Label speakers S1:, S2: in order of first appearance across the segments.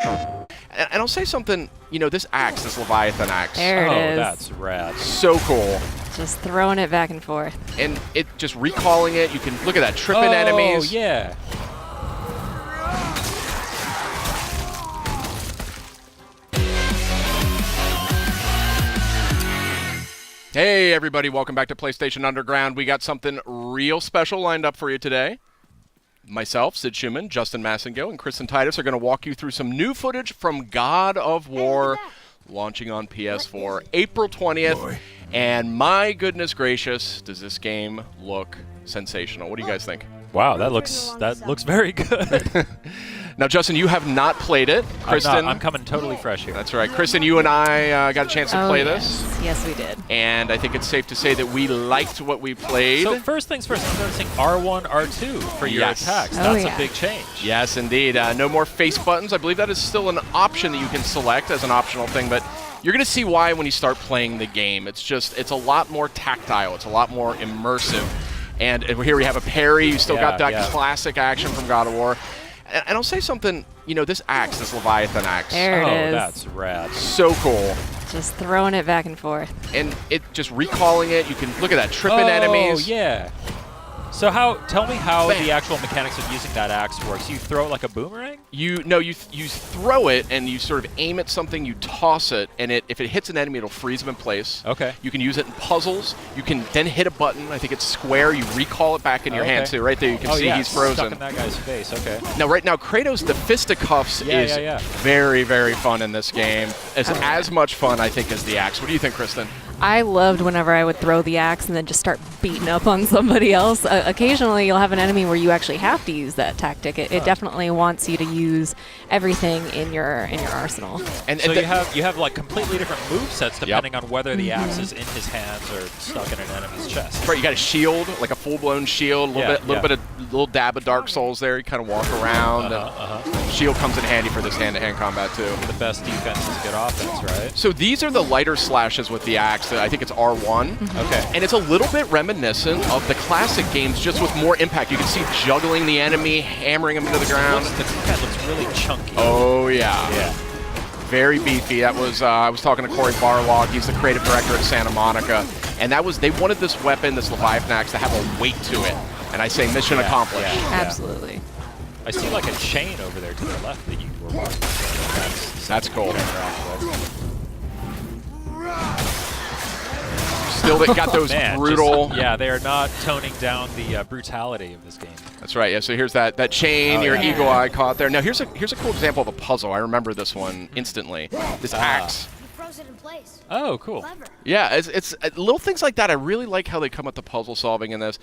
S1: And I'll say something, you know, this axe, this Leviathan axe.
S2: There it is.
S3: That's rad.
S1: So cool.
S2: Just throwing it back and forth.
S1: And it just recalling it, you can look at that, tripping enemies.
S3: Oh, yeah.
S1: Hey everybody, welcome back to PlayStation Underground. We got something real special lined up for you today. Myself, Sid Schumann, Justin Massengill, and Kristen Titus are going to walk you through some new footage from God of War, launching on PS4 April 20th. And my goodness gracious, does this game look sensational. What do you guys think?
S3: Wow, that looks very good.
S1: Now, Justin, you have not played it. Kristen,
S3: I'm coming totally fresh here.
S1: That's right. Kristen, you and I got a chance to play
S2: yes.
S1: this.
S2: Yes, we did.
S1: And I think it's safe to say that we liked what we played.
S3: So first things first, I'm noticing R1, R2 for your
S1: Yes.
S3: attacks.
S2: Oh,
S3: That's
S2: yeah.
S3: a big change.
S1: Yes, indeed. No more face buttons. I believe that is still an option that you can select as an optional thing, but you're going to see why when you start playing the game. It's a lot more tactile. It's a lot more immersive. And here we have a parry. You still got that classic action from God of War. And I'll say something, you know, this axe, this Leviathan axe.
S2: There it is.
S3: That's rad.
S1: So cool.
S2: Just throwing it back and forth.
S1: And it just recalling it. You can look at that, tripping enemies.
S3: Oh, yeah. So tell me how the actual mechanics of using that axe works. You throw it like a boomerang?
S1: You throw it and you sort of aim at something, you toss it, and if it hits an enemy, it'll freeze them in place.
S3: Okay.
S1: You can use it in puzzles. You can then hit a button. I think it's square. You recall it back in your hand too. Right there, you can see he's frozen.
S3: Stuck in that guy's face. Okay.
S1: Now, right now, Kratos, the fisticuffs is very, very fun in this game. It's as much fun, I think, as the axe. What do you think, Kristen?
S2: I loved whenever I would throw the axe and then just start beating up on somebody else. Occasionally, you'll have an enemy where you actually have to use that tactic. It definitely wants you to use everything in your arsenal.
S1: And
S3: so you have like completely different movesets depending on whether the axe is in his hands or stuck in an enemy's chest.
S1: Right, you got a shield, like a full-blown shield, a little dab of Dark Souls there. You kind of walk around. Shield comes in handy for this hand-to-hand combat too.
S3: The best defense is good offense, right?
S1: So these are the lighter slashes with the axe. I think it's R1.
S3: Okay.
S1: And it's a little bit reminiscent of the classic games, just with more impact. You can see juggling the enemy, hammering him into the ground.
S3: The guy looks really chunky.
S1: Oh, yeah.
S3: Yeah.
S1: Very beefy. That was I was talking to Cory Barlog. He's the creative director at Santa Monica. And they wanted this weapon, this Leviathan axe, to have a weight to it. And I say mission accomplished.
S3: Yeah.
S2: Absolutely.
S3: I see like a chain over there to the left that you were walking.
S1: That's cool. Still got those brutal.
S3: They are not toning down the brutality of this game.
S1: That's right. Yeah. So here's that chain. Your eagle eye caught there. Now here's a cool example of a puzzle. I remember this one instantly. This axe.
S4: Frozen in place.
S3: Oh, cool.
S4: Clever.
S1: Yeah, it's little things like that. I really like how they come at the puzzle solving in this.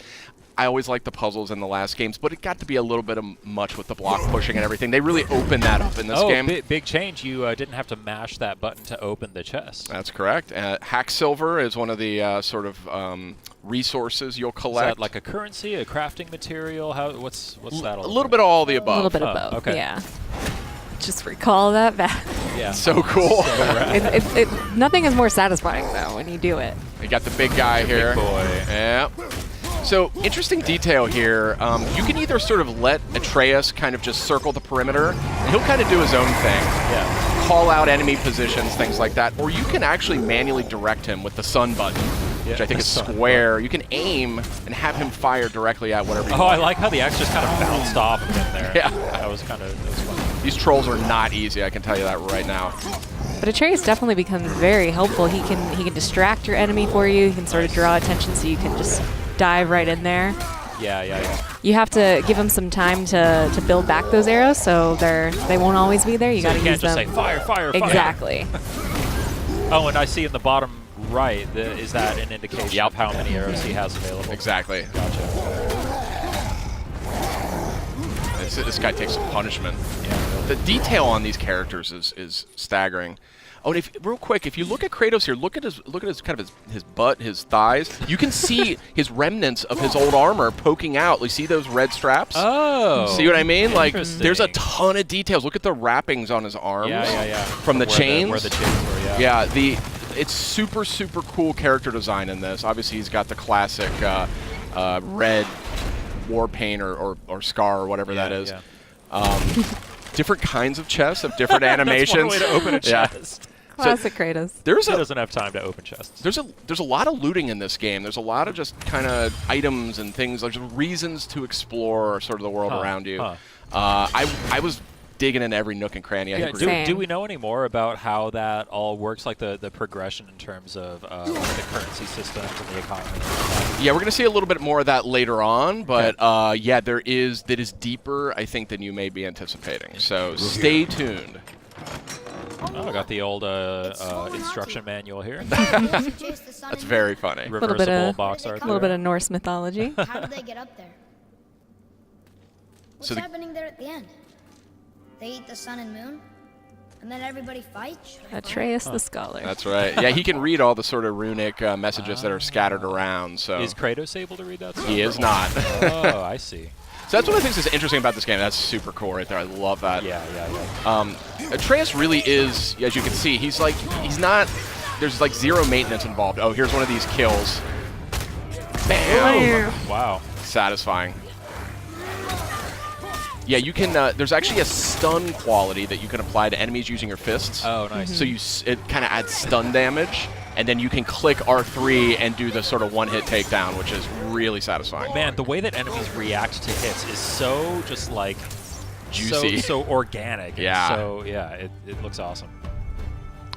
S1: I always liked the puzzles in the last games, but it got to be a little bit much with the block pushing and everything. They really opened that up in this game.
S3: Big change. You didn't have to mash that button to open the chest.
S1: That's correct. Hacksilver is one of the sort of resources you'll collect.
S3: Is that like a currency, a crafting material? What's that all
S1: A little bit of all the
S2: A
S1: above.
S2: little bit of both.
S3: okay.
S2: Yeah. Just recall that back.
S3: Yeah.
S1: So cool.
S2: Nothing is more satisfying though when you do it.
S1: You got the big guy here.
S3: Big boy.
S1: Yeah. So, interesting detail here. You can either sort of let Atreus kind of just circle the perimeter, and he'll kind of do his own thing.
S3: Yeah.
S1: Call out enemy positions, things like that. Or you can actually manually direct him with the sun button, which I think is square. You can aim and have him fire directly at whatever you want.
S3: I like how the axe just kind of bounced off of him there.
S1: Yeah.
S3: That was fun.
S1: These trolls are not easy, I can tell you that right now.
S2: But Atreus definitely becomes very helpful. He can distract your enemy for you. He can sort of draw attention so you can just dive right in there.
S3: Yeah.
S2: You have to give them some time to build back those arrows, so they won't always be there. You got to use them.
S3: You can't just say fire.
S2: Exactly.
S3: Oh, and I see in the bottom right, is that an indication of how many arrows he has available?
S1: Exactly.
S3: Gotcha.
S1: This guy takes some punishment.
S3: Yeah.
S1: The detail on these characters is staggering. Oh, and real quick, if you look at Kratos here, look at his kind of his butt, his thighs. You can see his remnants of his old armor poking out. You see those red straps?
S3: Oh.
S1: See what I mean? Like, there's a ton of details. Look at the wrappings on his arms.
S3: Yeah.
S1: From the chains.
S3: Where the chains were, yeah.
S1: Yeah, it's super cool character design in this. Obviously, he's got the classic red war paint or scar or whatever that is.
S3: Yeah.
S1: different kinds of chests have different animations.
S3: That's one way to open a
S1: Yeah.
S3: chest.
S2: Classic Kratos.
S1: There's
S3: He
S1: a
S3: doesn't have time to open chests.
S1: there's a lot of looting in this game. There's a lot of just kind of items and things, like just reasons to explore sort of the world around you. I was digging in every nook and cranny. I
S3: Yeah,
S1: think we're
S2: Same.
S3: do we know any more about how that all works, like the progression in terms of the currency systems and the economy?
S1: Yeah, we're going to see a little bit more of that later on, but yeah, that is deeper, I think, than you may be anticipating. So stay tuned.
S3: Oh, I got the old instruction manual here.
S1: That's very funny.
S3: Reversible
S2: bit of-
S3: box art.
S2: A little bit of Norse mythology.
S4: How did they get up there? What's
S1: So the-
S4: happening there at the end? They eat the sun and moon, and then everybody fights?
S2: Atreus the Scholar.
S1: That's right. Yeah, he can read all the sort of runic messages that are scattered around. So
S3: Is Kratos able to read that stuff?
S1: he is
S3: or-
S1: not.
S3: Oh, I see.
S1: So that's one of the things that's interesting about this game. That's super cool right there. I love that.
S3: Yeah.
S1: Atreus really is, as you can see, he's not, there's like zero maintenance involved. Oh, here's one of these kills. Bam!
S3: Wow.
S1: Satisfying. Yeah, you can, there's actually a stun quality that you can apply to enemies using your fists.
S3: Oh, nice.
S1: So it kind of adds stun damage, and then you can click R3 and do the sort of one-hit takedown, which is really satisfying.
S3: Man, the way that enemies react to hits is so just like
S1: Juicy.
S3: so organic. and
S1: Yeah.
S3: So yeah, it looks awesome.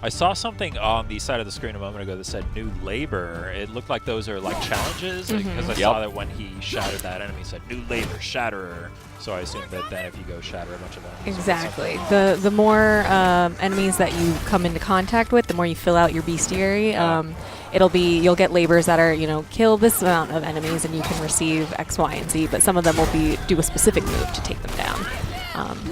S3: I saw something on the side of the screen a moment ago that said new labor. It looked like those are like challenges because I saw that when he shattered that enemy, it said new labor, shatterer. So I assume that then if you go shatter a bunch of enemies.
S2: Exactly. The more enemies that you come into contact with, the more you fill out your bestiary. You'll get labors that are, kill this amount of enemies and you can receive X, Y, and Z, but some of them will do a specific move to take them down.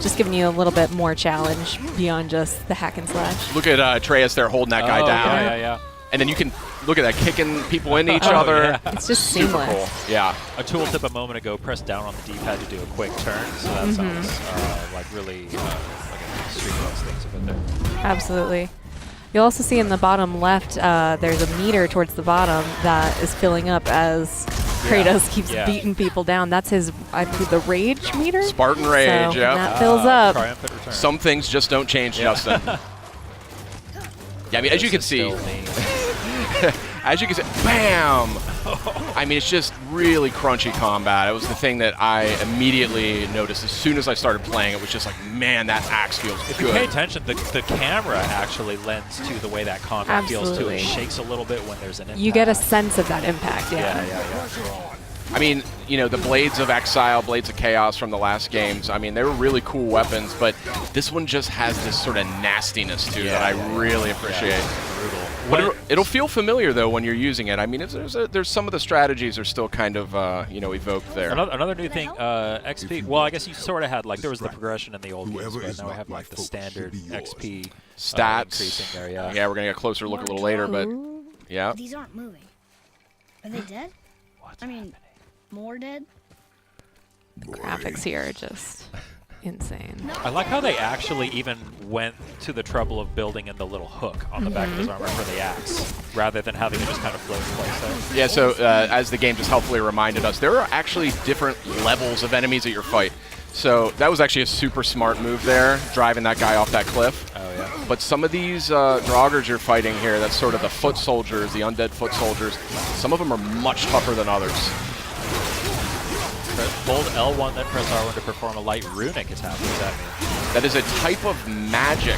S2: Just giving you a little bit more challenge beyond just the hack and slash.
S1: Look at Atreus there holding that guy
S3: Oh,
S1: down.
S3: Yeah.
S1: And then you can, look at that, kicking people into each other.
S3: Yeah.
S2: It's just
S1: Super
S2: seamless.
S1: cool. Yeah.
S3: A tooltip a moment ago, press down on the D-pad to do a quick turn. So that sounds like really like a streetwise things a bit there.
S2: Absolutely. You'll also see in the bottom left, there's a meter towards the bottom that is filling up as Kratos keeps beating people down. That's his, I believe, the rage meter?
S1: Spartan Rage,
S2: So
S1: yeah.
S2: that fills up.
S3: Triumphant return.
S1: Some things just don't change, Justin. Yeah, I mean, as you can
S3: This is
S1: see,
S3: still me.
S1: as you can see, bam! I mean, it's just really crunchy combat. It was the thing that I immediately noticed as soon as I started playing. It was just like, man, that axe feels
S3: If you pay
S1: good.
S3: attention, the camera actually lends to the way that combat feels too.
S2: Absolutely.
S3: It shakes a little bit when there's an impact.
S2: You get a sense of that impact,
S3: Yeah.
S1: I mean, the Blades of Exile, Blades of Chaos from the last games, I mean, they were really cool weapons, but this one just has this sort of nastiness to it that I really appreciate.
S3: Brutal.
S1: But it'll feel familiar, though, when you're using it. I mean, there's some of the strategies are still kind of, evoked there.
S3: Another new thing, XP. Well, I guess you sort of had, like, there was the progression in the old games, but now we have, like, the standard XP
S1: Stats.
S3: increasing there, yeah.
S1: Yeah, we're going to get a closer look a little later, but yeah.
S4: These aren't moving. Are they dead?
S3: What's
S4: I mean, more dead?
S2: Graphics here are just insane.
S3: I like how they actually even went to the trouble of building in the little hook on the back of his armor for the axe, rather than having it just kind of float in place there.
S1: Yeah, so as the game just helpfully reminded us, there are actually different levels of enemies at your fight. So that was actually a super smart move there, driving that guy off that cliff.
S3: Oh, yeah.
S1: But some of these Draugrs you're fighting here, that's sort of the foot soldiers, the undead foot soldiers, some of them are much tougher than others.
S3: Hold L1, then press R1 to perform a light runic attack. What does that mean?
S1: That is a type of magic.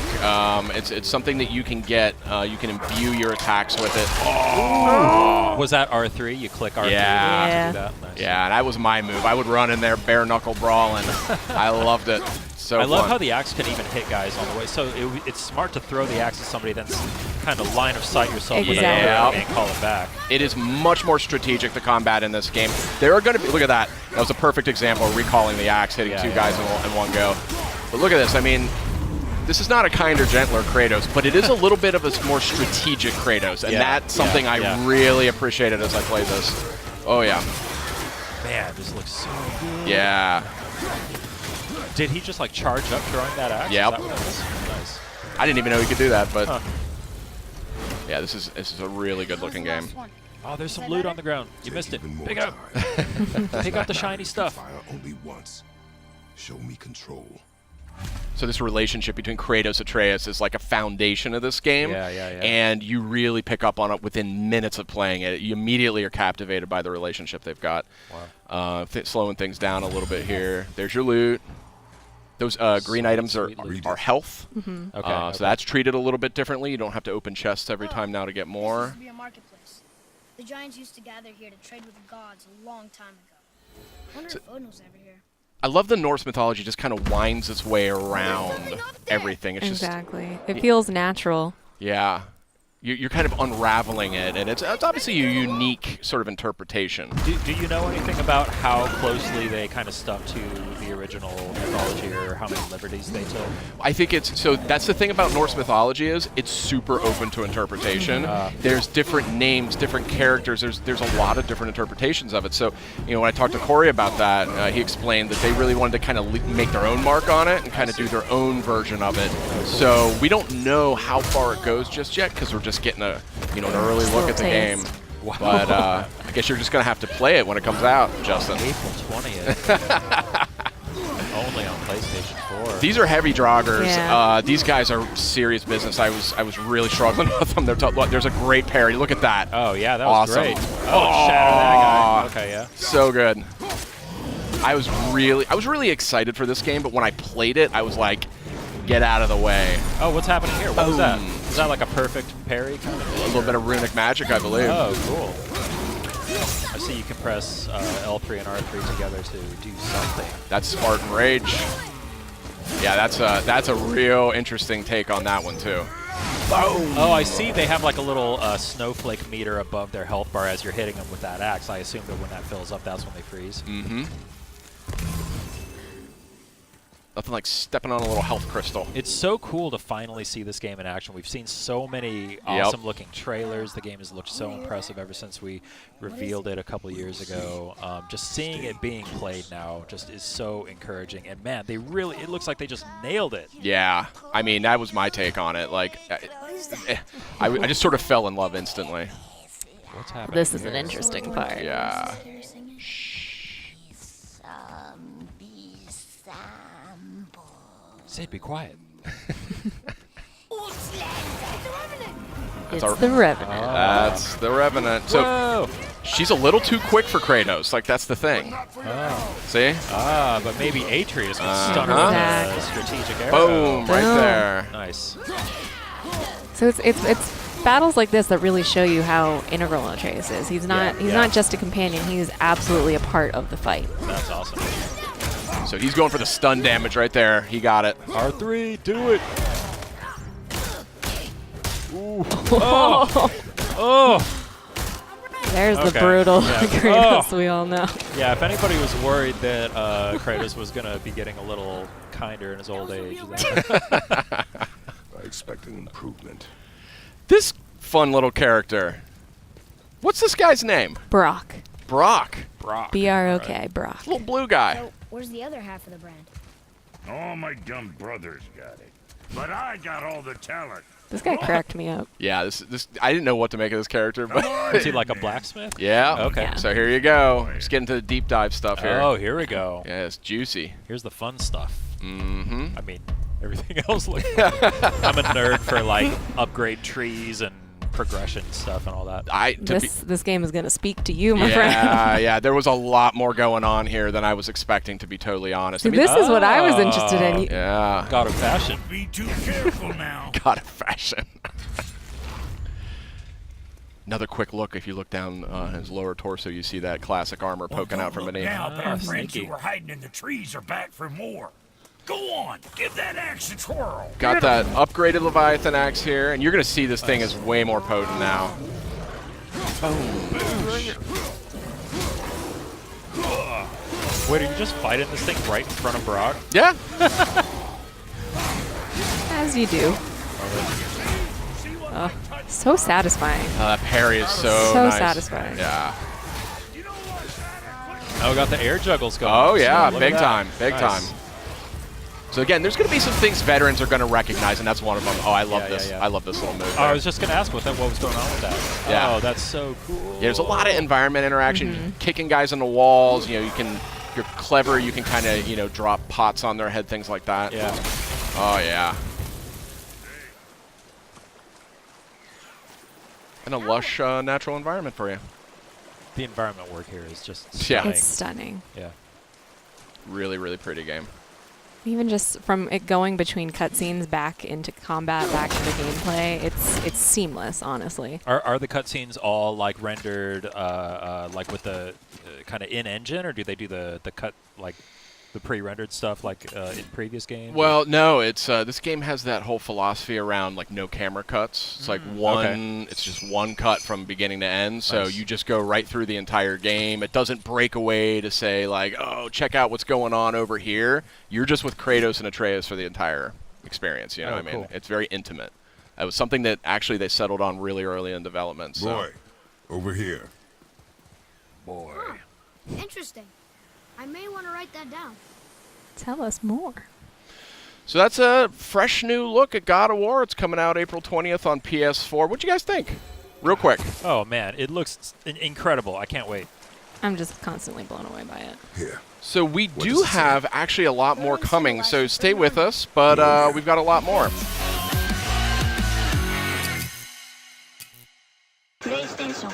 S1: It's something that you can get. You can imbue your attacks with it.
S3: Was that R3? You click R3
S1: Yeah.
S3: to do that? Nice.
S1: Yeah, and that was my move. I would run in there bare knuckle brawling. I loved it. So
S3: I love
S1: fun.
S3: how the axe can even hit guys on the way. So it's smart to throw the axe at somebody, then kind of line of sight yourself with
S2: Exactly.
S3: another and call it back.
S1: It is much more strategic, the combat in this game. There are going to be, look at that. That was a perfect example of recalling the axe, hitting two guys in one go. But look at this. I mean, this is not a kinder, gentler Kratos, but it is a little bit of a more strategic Kratos, and that's something I really appreciated as I played this. Oh, yeah.
S3: Man, this looks so good.
S1: Yeah.
S3: Did he just like charge up throwing that axe?
S1: Yep.
S3: Is that what that was? Nice.
S1: I didn't even know he could do that, but yeah, this is a really good looking game.
S3: Oh, there's some loot on the ground. You missed it. Pick up. Pick up the shiny stuff.
S5: Fire only once. Show me control.
S1: So this relationship between Kratos and Atreus is like a foundation of this game.
S3: Yeah.
S1: And you really pick up on it within minutes of playing it. You immediately are captivated by the relationship they've got.
S3: Wow.
S1: Slowing things down a little bit here. There's your loot. Those green items are health.
S3: Okay.
S1: So that's treated a little bit differently. You don't have to open chests every time now to get
S4: This
S1: more.
S4: used to be a marketplace. The giants used to gather here to trade with the gods a long time ago. I wonder if Odin was ever here.
S1: I love the Norse mythology just kind of winds its way around everything. It's
S2: Exactly. It feels natural.
S1: Yeah. You're kind of unraveling it, and it's obviously a unique sort of interpretation.
S3: Do you know anything about how closely they kind of stuck to the original mythology, or how many liberties they took?
S1: I think so that's the thing about Norse mythology is it's super open to interpretation. There's different names, different characters. There's a lot of different interpretations of it. So, when I talked to Corey about that, he explained that they really wanted to kind of make their own mark on it and kind of do their own version of it. So we don't know how far it goes just yet because we're just getting an early look at the game.
S3: Wow.
S1: But I guess you're just going to have to play it when it comes out, Justin.
S3: April 20th. Only on PlayStation 4.
S1: These are heavy joggers.
S2: Yeah.
S1: These guys are serious business. I was really struggling with them. There's a great parry. Look at that.
S3: Oh, yeah, that was
S1: Awesome.
S3: great. Oh, shatter that guy. Okay, yeah.
S1: So good. I was really excited for this game, but when I played it, I was like, get out of the way.
S3: Oh, what's happening here? What was that?
S1: Boom.
S3: Is that like a perfect parry kind of
S1: A
S3: thing?
S1: little bit of runic magic, I believe.
S3: Oh, cool. I see you can press L3 and R3 together to do something.
S1: That's Spartan Rage. Yeah, that's a real interesting take on that one too.
S3: Oh, I see they have like a little snowflake meter above their health bar as you're hitting them with that axe. I assume that when that fills up, that's when they freeze.
S1: Mm-hmm. Nothing like stepping on a little health crystal.
S3: It's so cool to finally see this game in action. We've seen so many awesome-looking trailers. The game has looked so impressive ever since we revealed it a couple years ago. Just seeing it being played now just is so encouraging. And man, it looks like they just nailed it.
S1: Yeah, I mean, that was my take on it. Like, I just sort of fell in love instantly.
S3: What's happening?
S2: This is
S3: here?
S2: an interesting part.
S1: Yeah.
S3: Sid, be quiet.
S2: It's
S1: our-
S2: the Revenant.
S1: That's the Revenant. So
S3: Whoa!
S1: she's a little too quick for Kratos. Like, that's the thing.
S3: Oh.
S1: See?
S3: But maybe Atreus can stun her with a
S2: Exactly.
S3: strategic arrow.
S1: Boom, right
S2: Boom.
S1: there.
S3: Nice.
S2: So it's battles like this that really show you how integral Atreus is. He's not not just a companion. He's absolutely a part of the fight.
S3: That's awesome.
S1: So he's going for the stun damage right there. He got it.
S3: R3, do it. Ooh. Oh. Oh.
S2: There's the
S3: Okay.
S2: brutal
S3: Yeah.
S2: Kratos
S3: Oh.
S2: we all know.
S3: Yeah, if anybody was worried that Kratos was going to be getting a little kinder in his old age,
S5: I expect an improvement.
S1: This fun little character. What's this guy's name?
S2: Brock.
S1: Brock.
S3: Brock.
S2: B-R-O-K. Brock.
S1: Little blue guy.
S4: So, where's the other half of the brand?
S5: All my dumb brothers got it. But I got all the talent.
S2: This guy cracked me up.
S1: Yeah, this I didn't know what to make of this character, but
S3: Is he like a blacksmith?
S1: yeah.
S3: Okay.
S2: Yeah.
S1: So here you go. Just getting to the deep dive stuff here.
S3: Oh, here we go.
S1: Yeah, it's juicy.
S3: Here's the fun stuff.
S1: Mm-hmm.
S3: I mean, everything else looks I'm a nerd for like upgrade trees and progression stuff and all that.
S2: This game is gonna speak to you, my friend.
S1: yeah. There was a lot more going on here than I was expecting, to be totally honest.
S2: See, this is what I was interested in.
S1: Yeah.
S3: God of fashion.
S5: Be too careful now.
S1: God of fashion. Another quick look. If you look down his lower torso, you see that classic armor poking out from beneath.
S5: Now, but our friends
S3: sneaky.
S5: who were hiding in the trees are back for more. Go on, give that axe a twirl.
S1: Got that upgraded Leviathan axe here, and you're going to see this thing is way more potent now.
S3: Wait, are you just fighting this thing right in front of Brock?
S1: Yeah.
S2: As you do. So satisfying.
S1: That parry is so
S2: So
S1: nice.
S2: satisfying.
S1: Yeah.
S3: Oh, we got the air juggles going.
S1: Oh, yeah.
S3: Look at
S1: Big
S3: that.
S1: time. Big
S3: Nice.
S1: time. So again, there's going to be some things veterans are going to recognize, and that's one of them. Oh, I love
S3: Yeah,
S1: this.
S3: yeah, yeah.
S1: I love this little move.
S3: Oh, I
S1: there.
S3: was just going to ask what was going on with that.
S1: Yeah.
S3: Oh, that's so cool.
S1: Yeah, there's a lot of environment interaction, kicking guys on the walls. You're clever. You can kind of, drop pots on their head, things like that.
S3: Yeah.
S1: Oh, yeah. And a lush natural environment for you.
S3: The environment work here is just
S1: Yeah.
S3: stunning.
S2: It's stunning.
S3: Yeah.
S1: Really, really pretty game.
S2: Even just from it going between cutscenes back into combat, back into gameplay, it's seamless, honestly.
S3: Are the cutscenes all like rendered like with the kind of in-engine, or do they do the cut like the pre-rendered stuff like in previous games?
S1: Well, no, it's this game has that whole philosophy around like no camera cuts. It's like one, it's just one cut from beginning to end. So
S3: Nice.
S1: you just go right through the entire game. It doesn't break away to say like, oh, check out what's going on over here. You're just with Kratos and Atreus for the entire experience. You know what I mean?
S3: Cool.
S1: It's very intimate. It was something that actually they settled on really early in development. So.
S6: Boy, over here.
S5: Boy.
S4: Interesting. I may want to write that down.
S2: Tell us more.
S1: So that's a fresh new look at God of War. It's coming out April 20th on PS4. What'd you guys think? Real quick.
S3: Oh man, it looks incredible. I can't wait.
S2: I'm just constantly blown away by it.
S6: Here.
S1: So we
S6: What
S1: do
S6: does it say?
S1: have actually a lot more
S4: Everyone see
S1: coming,
S4: the
S1: so
S4: last
S1: stay
S4: one?
S1: with us, but
S6: Yeah.
S1: we've got a lot more.
S7: PlayStation.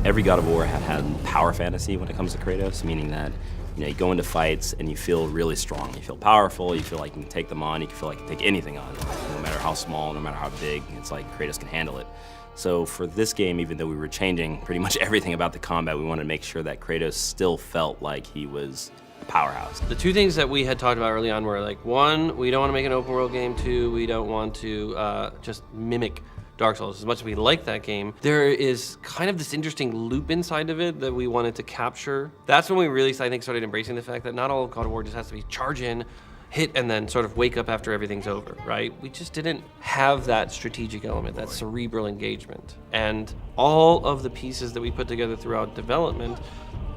S8: Every God of War had power fantasy when it comes to Kratos, meaning that you go into fights and you feel really strong. You feel powerful, you feel like you can take them on, you feel like you can take anything on, no matter how small, no matter how big, it's like Kratos can handle it. So for this game, even though we were changing pretty much everything about the combat, we wanted to make sure that Kratos still felt like he was a powerhouse.
S9: The two things that we had talked about early on were like, one, we don't want to make an open world game. Two, we don't want to just mimic Dark Souls. As much as we like that game, there is kind of this interesting loop inside of it that we wanted to capture. That's when we really, I think, started embracing the fact that not all of God of War just has to be charge in, hit, and then sort of wake up after everything's over, right? We just didn't have that strategic element, that cerebral engagement. And all of the pieces that we put together throughout development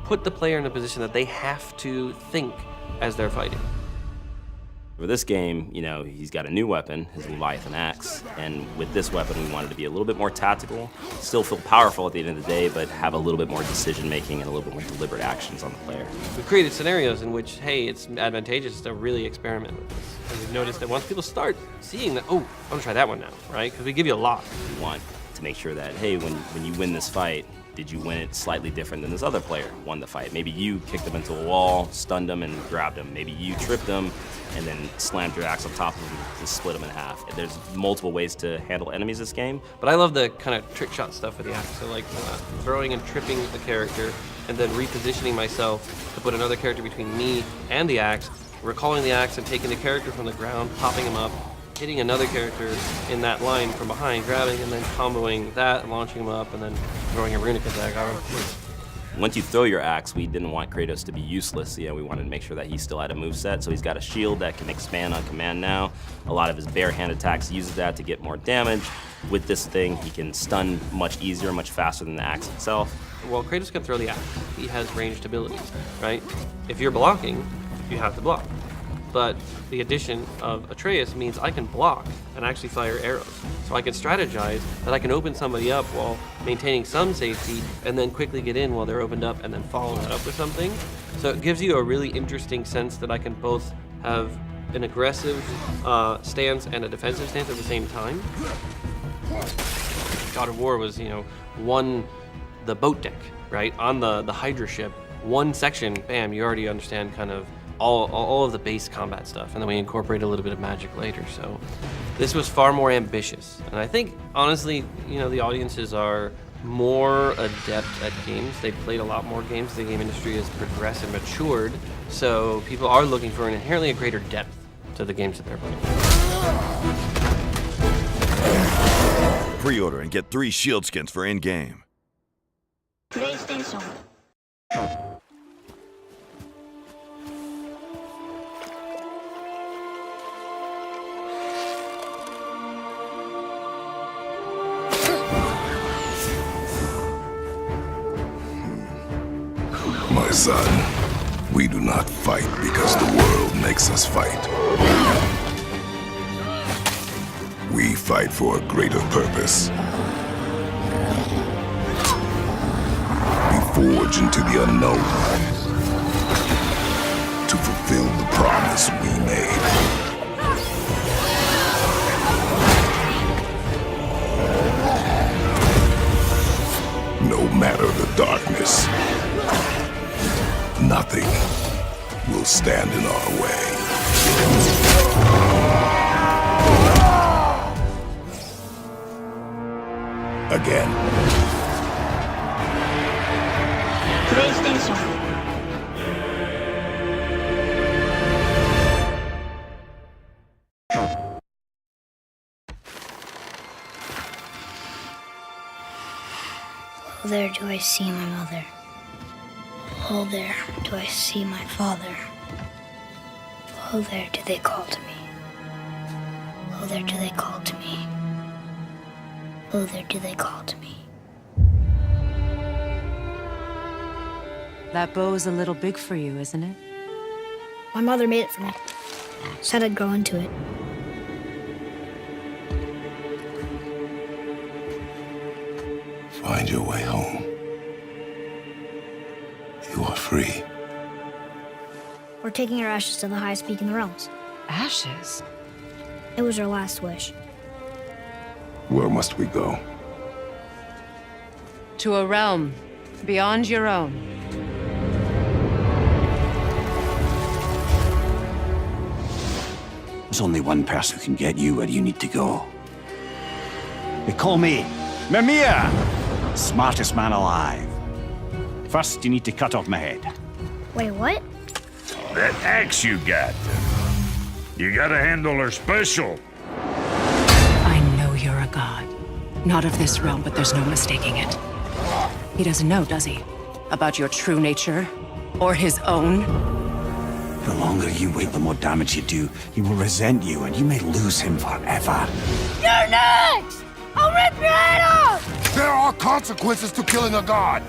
S9: put the player in a position that they have to think as they're fighting.
S8: For this game, he's got a new weapon, his Leviathan Axe, and with this weapon we wanted to be a little bit more tactical, still feel powerful at the end of the day, but have a little bit more decision making and a little bit more deliberate actions on the player.
S9: We've created scenarios in which, hey, it's advantageous to really experiment with this. And we've noticed that once people start seeing that, oh, I'm gonna try that one now, right? Because we give you a lot.
S8: We want to make sure that, hey, when you win this fight, did you win it slightly different than this other player won the fight? Maybe you kicked them into a wall, stunned them, and grabbed them. Maybe you tripped them and then slammed your axe on top of them to split them in half. There's multiple ways to handle enemies this game.
S9: But I love the kind of trick shot stuff with the axe. So like throwing and tripping the character and then repositioning myself to put another character between me and the axe, recalling the axe and taking the character from the ground, popping him up, hitting another character in that line from behind, grabbing and then comboing that and launching him up and then throwing a runic attack on him.
S8: Once you throw your axe, we didn't want Kratos to be useless. We wanted to make sure that he still had a moveset. So he's got a shield that can expand on command now. A lot of his bare hand attacks uses that to get more damage. With this thing, he can stun much easier, much faster than the axe itself.
S9: Well, Kratos can throw the axe. He has ranged abilities, right? If you're blocking, you have to block. But the addition of Atreus means I can block and actually fire arrows. So I can strategize that I can open somebody up while maintaining some safety and then quickly get in while they're opened up and then follow that up with something. So it gives you a really interesting sense that I can both have an aggressive stance and a defensive stance at the same time. God of War was, the boat deck, right? On the Hydra ship, one section, bam, you already understand kind of all of the base combat stuff, and then we incorporate a little bit of magic later. So this was far more ambitious, and I think honestly, the audiences are more adept at games. They've played a lot more games. The game industry has progressed and matured, so people are looking for an inherently a greater depth to the games that they're playing.
S10: Pre-order and get 3 shield skins for in-game.
S7: PlayStation.
S6: My son, we do not fight because the world makes us fight. We fight for a greater purpose. forge into the unknown to fulfill the promise we made. No matter the darkness, nothing will stand in our way. Again.
S7: PlayStation.
S4: Oh, there do I see my mother. Oh, there do I see my father. Oh, there do they call to me. Oh, there do they call to me. Oh, there do they call to me.
S11: That bow's a little big for you, isn't it?
S4: My mother made it for me. Said I'd grow into it.
S6: Find your way home. You are free.
S4: We're taking our ashes to the highest peak in the realms.
S11: Ashes?
S4: It was our last wish.
S6: Where must we go?
S11: To a realm beyond your own.
S5: There's only one person who can get you where you need to go. They call me Mimir, smartest man alive. First, you need to cut off my head.
S4: Wait, what?
S5: That axe you got. You gotta handle her special.
S11: I know you're a god. Not of this realm, but there's no mistaking it. He doesn't know, does he? About your true nature? Or his own?
S5: The longer you wait, the more damage you do. He will resent you, and you may lose him forever.
S4: You're next! I'll rip your head off!
S6: There are consequences to killing a god!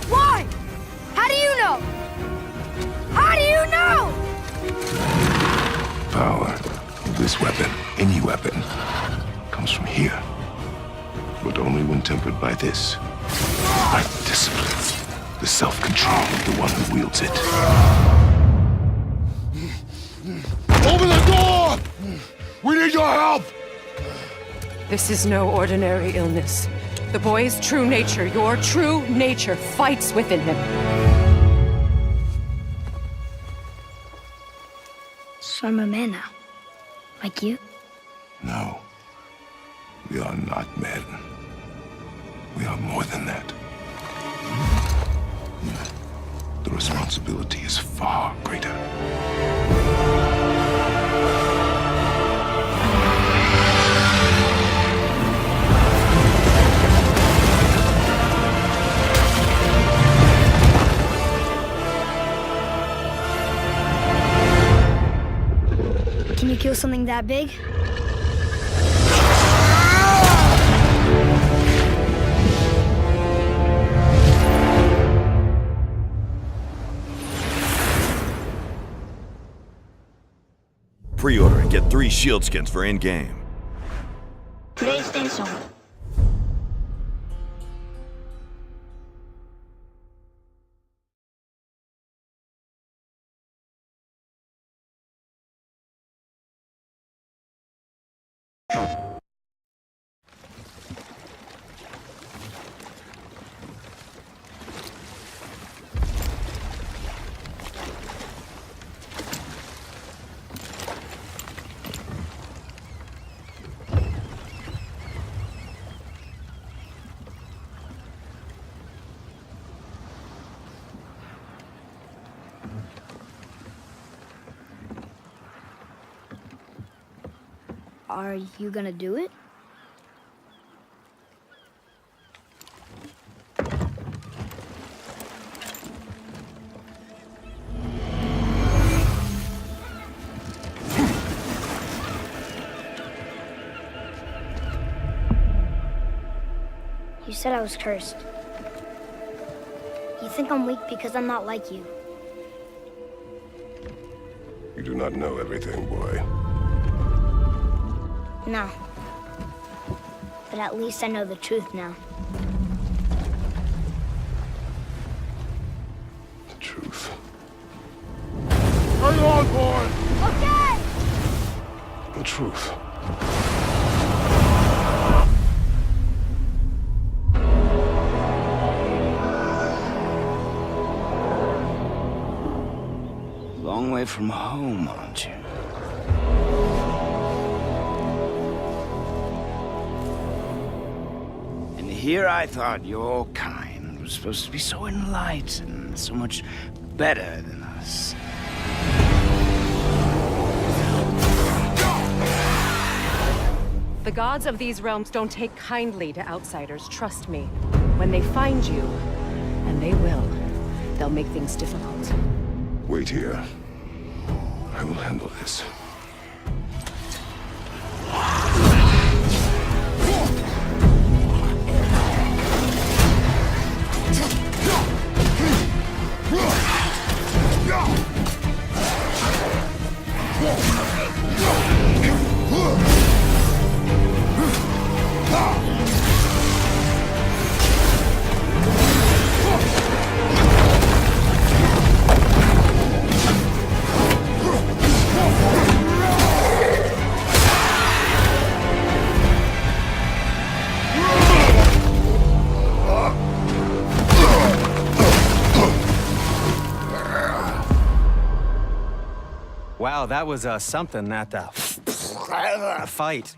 S4: Why? How do you know? How do you know?
S6: Power of this weapon, any weapon, comes from here. But only when tempered by this. By discipline. The self-control of the one who wields it. Open the door! We need your help!
S11: This is no ordinary illness. The boy's true nature, your true nature, fights within him.
S4: So I'm a man now. Like you?
S6: No. We are not men. We are more than that. The responsibility is far greater.
S4: Can you kill something that big?
S10: Pre-order and get 3 shield skins for in-game.
S7: PlayStation.
S4: Are you gonna do it? You said I was cursed. You think I'm weak because I'm not like you.
S6: You do not know everything, boy.
S4: No. But at least I know the truth now.
S6: truth.
S12: Hang on, boy!
S7: Okay!
S6: The truth.
S5: Long way from home, aren't you? And here I thought your kind was supposed to be so enlightened, so much better than us.
S11: The gods of these realms don't take kindly to outsiders, trust me. When they find you, and they will, they'll make things difficult.
S6: Wait here. I will handle this.
S13: Wow, that was something, that fight.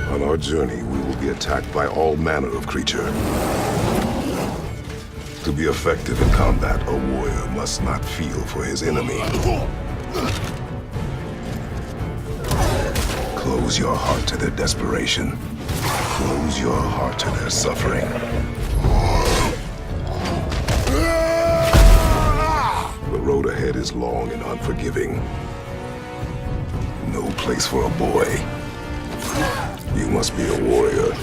S6: On our journey, we will be attacked by all manner of creature. To be effective in combat, a warrior must not feel for his enemy. Close your heart to their desperation. Close your heart to their suffering. The road ahead is long and unforgiving. No place for a boy. You must be a warrior.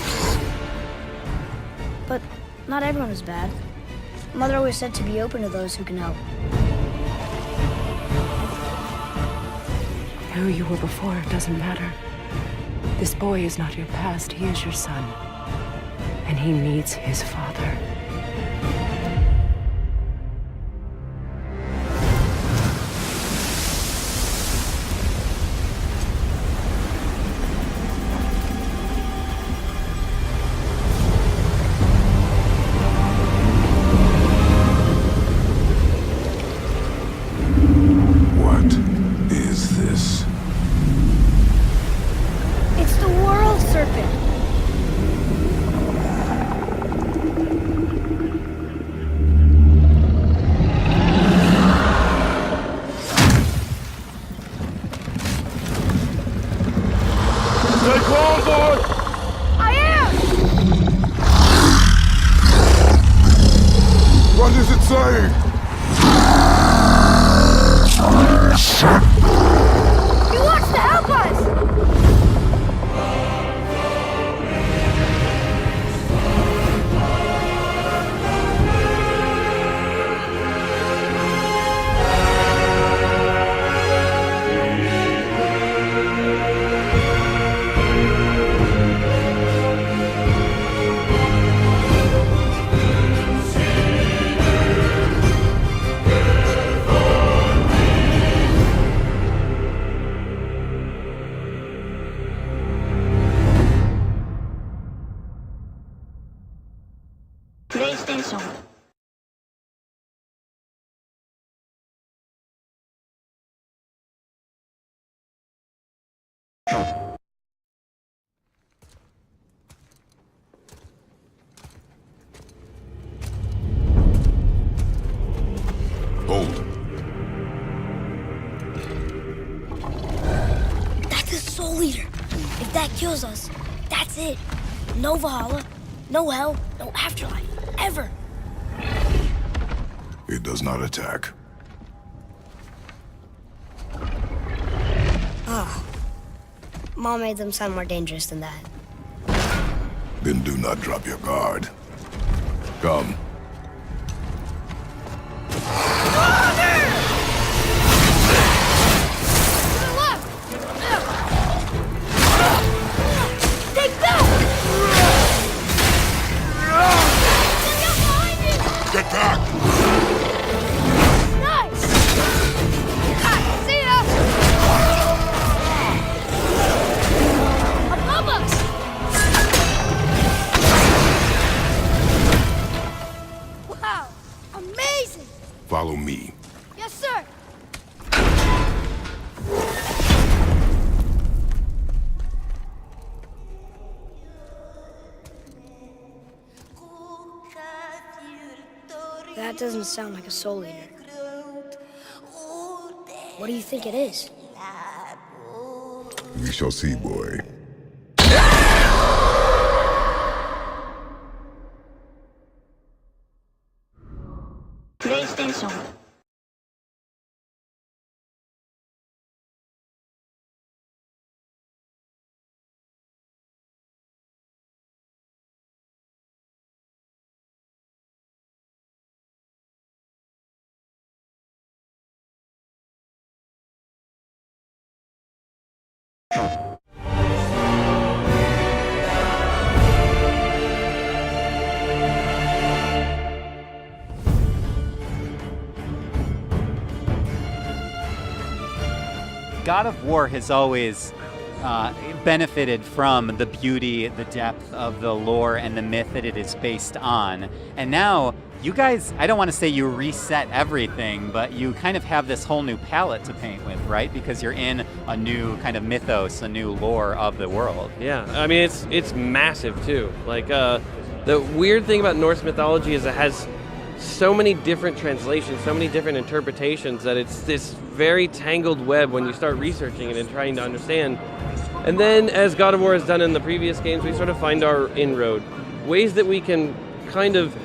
S4: But not everyone is bad. Mother always said to be open to those who can help.
S11: Who you were before doesn't matter. This boy is not your past, he is your son. And he needs his father.
S6: What is this?
S4: It's the world serpent.
S12: Stay calm, boy!
S7: I am!
S6: What is it saying?
S7: He wants to help us!
S14: PlayStation.
S6: Hold.
S4: That's a soul eater. If that kills us, that's it. No Valhalla, no hell, no afterlife, ever.
S6: It does not attack.
S4: Ah. Mom made them sound more dangerous than that.
S6: Then do not drop your guard. Come.
S4: That doesn't sound like a soul eater. What do you think it is?
S6: We shall see, boy.
S14: PlayStation.
S15: God of War has always benefited from the beauty, the depth of the lore and the myth that it is based on. And now, you guys, I don't want to say you reset everything, but you kind of have this whole new palette to paint with, right? Because you're in a new kind of mythos, a new lore of the world.
S9: Yeah, I mean, it's massive, too. Like, the weird thing about Norse mythology is it has so many different translations, so many different interpretations, that it's this very tangled web when you start researching it and trying to understand. And then, as God of War has done in the previous games, we sort of find our inroad. Ways that we can kind of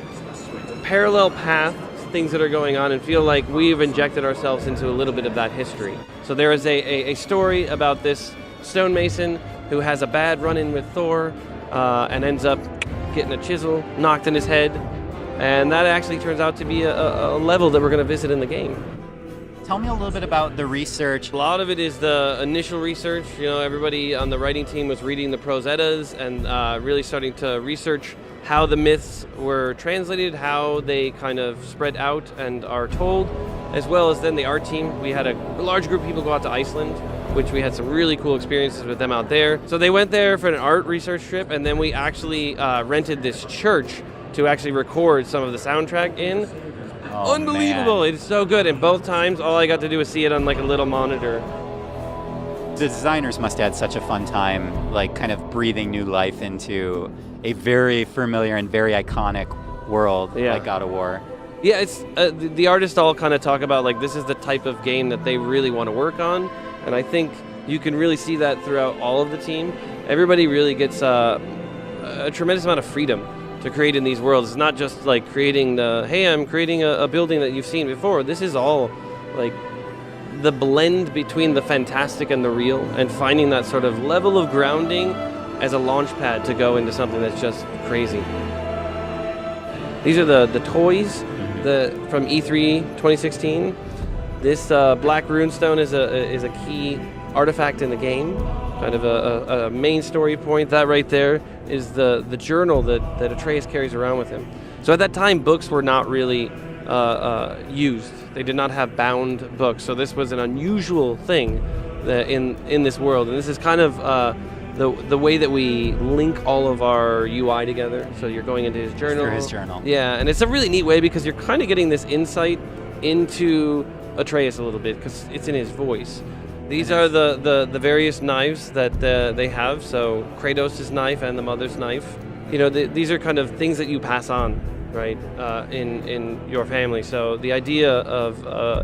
S9: parallel path things that are going on and feel like we've injected ourselves into a little bit of that history. So there is a story about this stonemason who has a bad run-in with Thor and ends up getting a chisel knocked in his head. And that actually turns out to be a level that we're going to visit in the game.
S15: Tell me a little bit about the research.
S9: A lot of it is the initial research. You know, everybody on the writing team was reading the Prose Eddas and really starting to research how the myths were translated, how they kind of spread out and are told, as well as then the art team. We had a large group of people go out to Iceland, which we had some really cool experiences with them out there. So they went there for an art research trip, and then we actually rented this church to actually record some of the soundtrack in.
S15: Oh,
S9: unbelievable.
S15: Man.
S9: It's so good. And both times, all I got to do was see it on like a little monitor.
S15: The designers must have had such a fun time, like kind of breathing new life into a very familiar and very iconic world like God of War.
S9: Yeah, it's the artists all kind of talk about like this is the type of game that they really want to work on. And I think you can really see that throughout all of the team. Everybody really gets a tremendous amount of freedom to create in these worlds. It's not just like creating I'm creating a building that you've seen before. This is all like the blend between the fantastic and the real, and finding that sort of level of grounding as a launch pad to go into something that's just crazy. These are the toys from E3 2016. This black runestone is a key artifact in the game, kind of a main story point. That right there is the journal that Atreus carries around with him. So at that time, books were not really used. They did not have bound books. So this was an unusual thing in this world. And this is kind of the way that we link all of our UI together. So you're going into his journal.
S15: Through his journal.
S9: Yeah, and it's a really neat way because you're kind of getting this insight into Atreus a little bit because it's in his voice. These are the various knives that they have. So Kratos' knife and the mother's knife. You know, these are kind of things that you pass on, right, in your family. So the idea of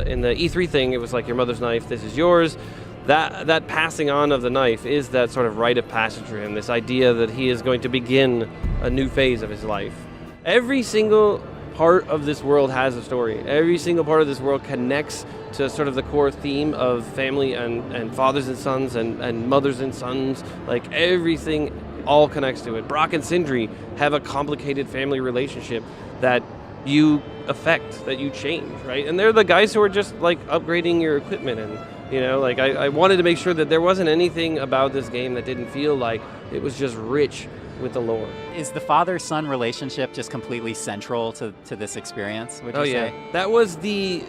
S9: in the E3 thing, it was like your mother's knife, this is yours. That passing on of the knife is that sort of rite of passage for him. This idea that he is going to begin a new phase of his life. Every single part of this world has a story. Every single part of this world connects to sort of the core theme of family and fathers and sons and mothers and sons. Like everything all connects to it. Brock and Sindri have a complicated family relationship that you affect, that you change, right? And they're the guys who are just like upgrading your equipment. And you know, like I wanted to make sure that there wasn't anything about this game that didn't feel like it was just rich with the lore.
S15: Is the father-son relationship just completely central to this experience, would you say?
S9: That was the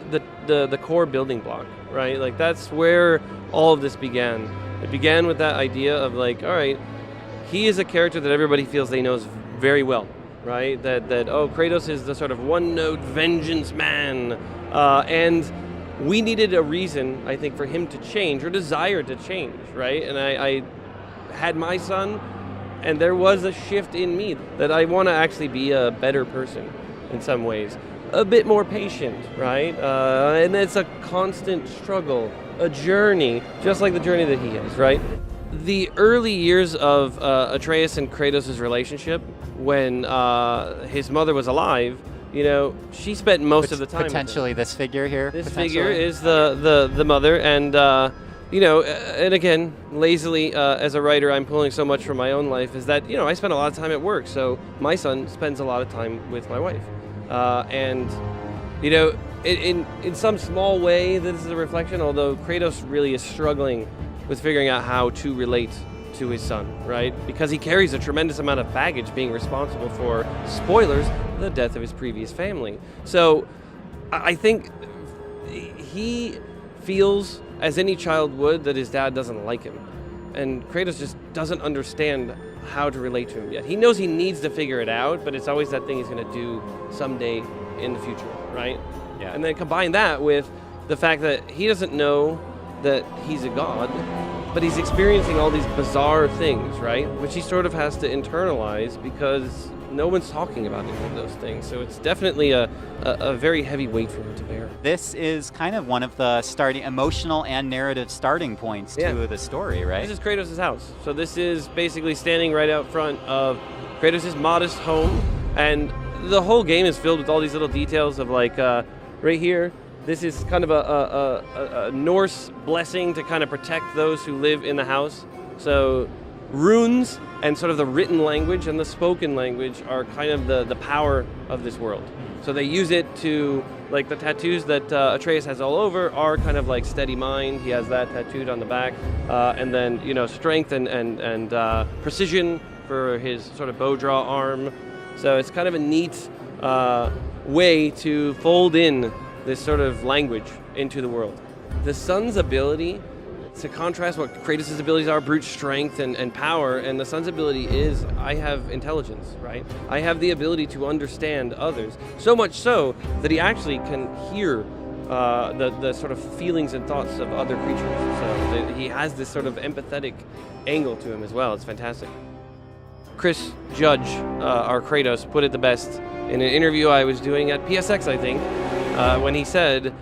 S9: core building block, right? Like that's where all of this began. It began with that idea of like, all right, he is a character that everybody feels they knows very well, right? That Kratos is the sort of one-note vengeance man, and we needed a reason, I think, for him to change or desire to change, right? And I had my son, and there was a shift in me that I want to actually be a better person in some ways. a bit more patient, right? And it's a constant struggle, a journey, just like the journey that he is, right? The early years of Atreus and Kratos' relationship, when his mother was alive, you know, she spent most of the time
S15: potentially
S9: with
S15: this figure here.
S9: This figure is the mother, and you know, and again, lazily as a writer, I'm pulling so much from my own life. Is that, you know, I spend a lot of time at work, so my son spends a lot of time with my wife, and you know, in some small way, this is a reflection. Although Kratos really is struggling with figuring out how to relate to his son, right? Because he carries a tremendous amount of baggage, being responsible for, spoilers, the death of his previous family. So I think he feels, as any child would, that his dad doesn't like him. And Kratos just doesn't understand how to relate to him yet. He knows he needs to figure it out, but it's always that thing he's going to do someday in the future, right?
S15: Yeah.
S9: And then combine that with the fact that he doesn't know that he's a god, but he's experiencing all these bizarre things, right? Which he sort of has to internalize because no one's talking about any of those things. So it's definitely a very heavy weight for him to bear.
S15: This is kind of one of the starting emotional and narrative starting points to the story, right?
S9: This is Kratos' house. So this is basically standing right out front of Kratos' modest home, and the whole game is filled with all these little details of like right here, this is kind of a Norse blessing to kind of protect those who live in the house. So runes and sort of the written language and the spoken language are kind of the power of this world. So they use it to, like the tattoos that Atreus has all over are kind of like steady mind. He has that tattooed on the back. And then, you know, strength and precision for his sort of bow draw arm. So it's kind of a neat way to fold in this sort of language into the world. The son's ability, to contrast what Kratos' abilities are, brute strength and power, and the son's ability is, I have intelligence, right? I have the ability to understand others, so much so that he actually can hear the sort of feelings and thoughts of other creatures. So he has this sort of empathetic angle to him as well. It's fantastic. Chris Judge, our Kratos, put it the best in an interview I was doing at PSX, I think, when he said,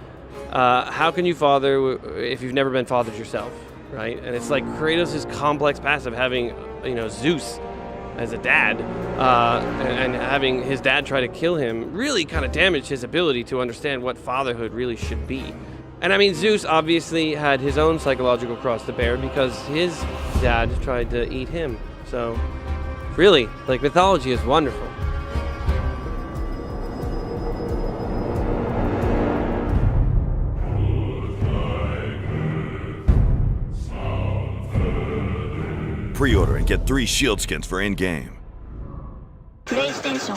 S9: how can you father if you've never been fathered yourself, right? And it's like Kratos' complex past of having, you know, Zeus as a dad, and having his dad try to kill him really kind of damaged his ability to understand what fatherhood really should be. And I mean, Zeus obviously had his own psychological cross to bear because his dad tried to eat him. So really, like, mythology is wonderful.
S10: Pre-order and get 3 shield skins for in-game.
S14: PlayStation